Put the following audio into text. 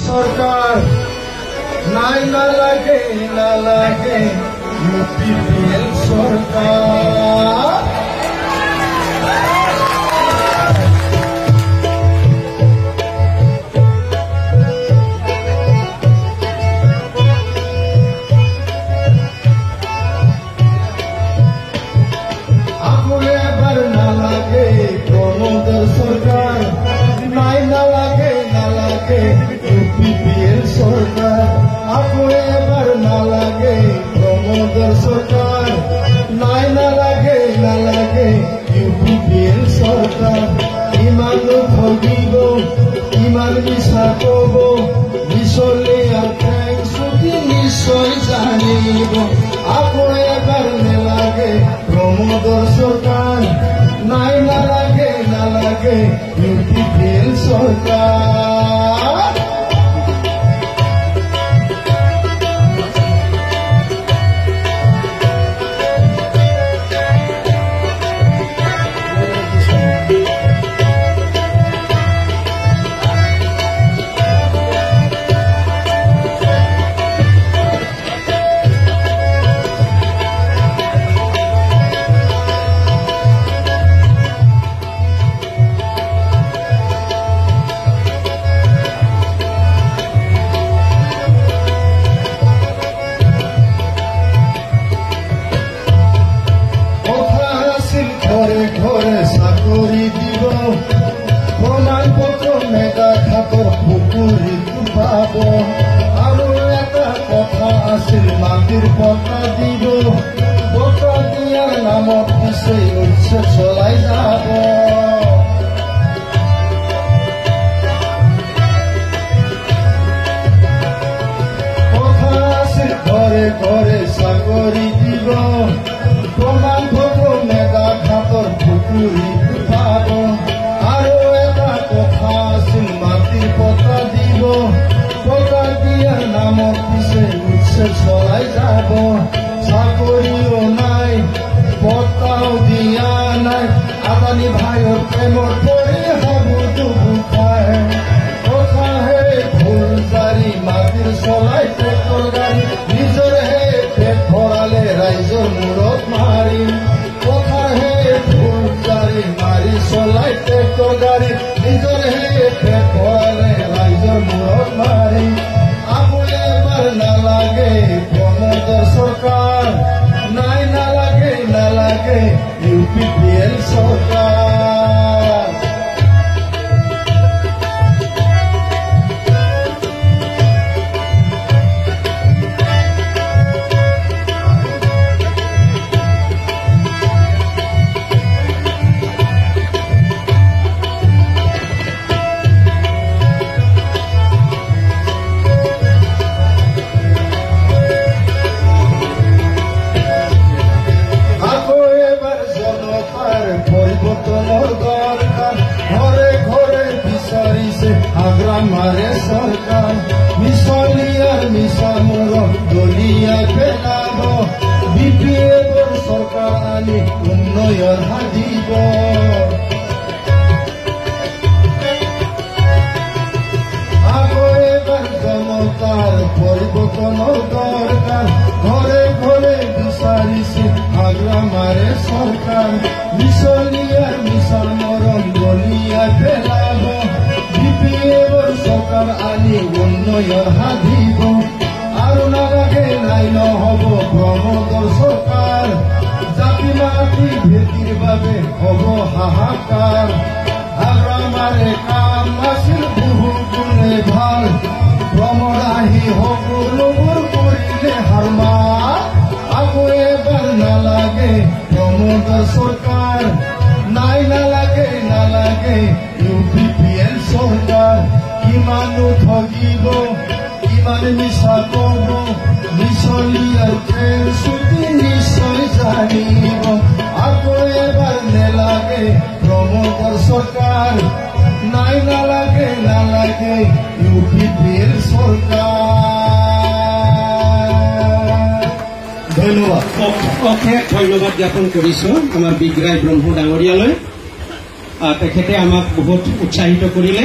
सरकार নাই নালাগে নালাগে UPPL सरकार सरकार নাই নালাগে নালাগে UPPL सरकार आपको एबार नालागे प्रमोदर सरकार নাই नालागे नालागे UPPL सरकार इमान ठगिब इमान मिसा कब मिसले आर सुखी निश्चय जानिब आपको एबार नालागे प्रमोदर सरकार নাই नालागे नालागे UPPL सरकार মাটির পতা দিব পতা দিয়ার নামত পিছে উৎসৱ চলাই যাব কথা আছিল ঘৰে ঘৰে চাকৰি দিব প্ৰমাণ পত্ৰ মেগা ঘাটৰ পুখুৰী পাব আৰু এটা কথা আছিল মাটিৰ পতা দিব পতা দিয়াৰ নামত পিছে চলাই যাব চাকৰিও নাই পতাও দিয়া নাই আদানী ভাইৰ প্ৰেমৰ পৰি হাবুটো বুখায় কথাহে ভুল জাৰি মাটিৰ চলাই ট্ৰেক্টৰ গাড়ী নিজৰহে পেট ভৰালে ৰাইজৰ মূৰত মাৰি কথাহে ভুল জাৰি মাৰি চলাই ট্ৰেক্টৰ গাড়ী নিজৰহে পেট ভৰালে ৰাইজৰ মূৰত মাৰি नालागे प्रमोदर सरकार নাই नालागे नालागे UPPL सरकार मारे सरकार मिसलियार मिसा मोर दलिया पेलाब BPL सरकार आनी उन्नयन हादिब आगो एबार जनतार परिवर्तনৰ দৰকাৰ ঘৰে ঘৰে বিচাৰিছে আগ্ৰা মাৰে सरकार मिसलियार मिसा মৰম দলিয়া পেলাব BPL सरकार आनी उन्नयन हादिब आरो नालागे নাই নহব प्रमोदर सरकार জাতি মাটি ভেটিৰ বাবে হব হাহাকাৰ আগ্ৰামাৰে কাম আছিল বহু গুণে ভাল প্ৰমোদ আহি সকলোবোৰ কৰিলে হাৰমা আকৌ এবাৰ নালাগে प्रमोदर सरकार নাই নালাগে নালাগে UPPL सरकार কিমানো ঠগিব কিমান মিছা কব মিছলিয়াৰ খেল চুটি নিশ্চয় জানিব আকৌ এবাৰ নেলাগে प्रमोदर सरकार নাই নালাগে নালাগে UPPL सरकार ধন্যবাদ অশেষ ধন্যবাদ জ্ঞাপন কৰিছো আমাৰ বিগ্ৰাই ব্ৰহ্ম ডাঙৰীয়ালৈ তেখেতে আমাক বহুত উৎসাহিত কৰিলে।